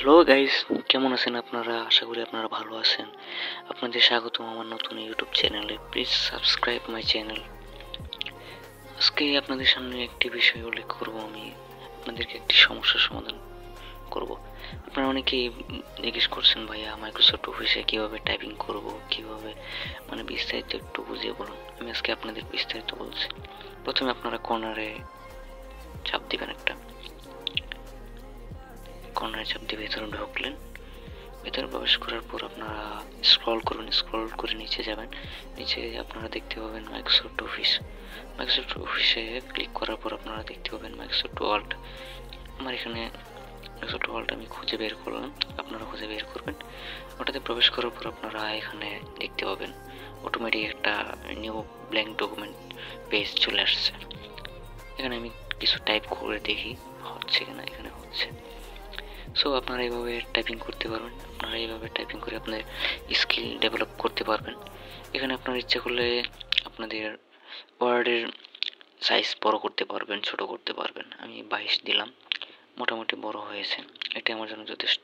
Hello guys, কেমন আছেন আপনারা? আশা করি আপনারা ভালো আছেন। আপনাদের স্বাগতম আমার নতুন ইউটিউব চ্যানেলে। Please subscribe my channel. আজকে আপনাদের সামনে একটি বিষয় উল্লেখ করব। আমি আপনাদেরকে একটি সমস্যার সমাধান করব। আপনারা অনেকেই জিজ্ঞেস করছেন, ভাইয়া মাইক্রোসফট অফিসে কীভাবে টাইপিং করব, কীভাবে বিস্তারিত একটু বুঝিয়ে বলুন। আমি আজকে আপনাদের বিস্তারিত বলছি। প্রথমে আপনারা কর্নারে চাপ দিবেন, একটা কর্নারে চাপ দিয়ে ভেতরে ঢুকলেন। ভেতরে প্রবেশ করার পর আপনারা স্ক্রল করুন, স্ক্রল করে নিচে যাবেন। নিচে আপনারা দেখতে পাবেন মাইক্রোসফট অফিস। মাইক্রোসফট অফিসে ক্লিক করার পর আপনারা দেখতে পাবেন মাইক্রোসফট ওয়ার্ড। আমার এখানে মাইক্রোসফট ওয়ার্ড আমি খুঁজে বের করলাম, আপনারা খুঁজে বের করবেন। ওটাতে প্রবেশ করার পর আপনারা এখানে দেখতে পাবেন অটোমেটিক একটা নিউ ব্ল্যাঙ্ক ডকুমেন্ট পেজ চলে আসছে। এখানে আমি কিছু টাইপ করে দেখি হচ্ছে কিনা। এখানে হচ্ছে। সো আপনারা এইভাবে টাইপিং করতে পারবেন। আপনারা এইভাবে টাইপিং করে আপনাদের স্কিল ডেভেলপ করতে পারবেন। এখানে আপনার ইচ্ছা করলে আপনাদের ওয়ার্ডের সাইজ বড় করতে পারবেন, ছোট করতে পারবেন। আমি 22 দিলাম, মোটামুটি বড় হয়েছে, এটা আমার জন্য যথেষ্ট।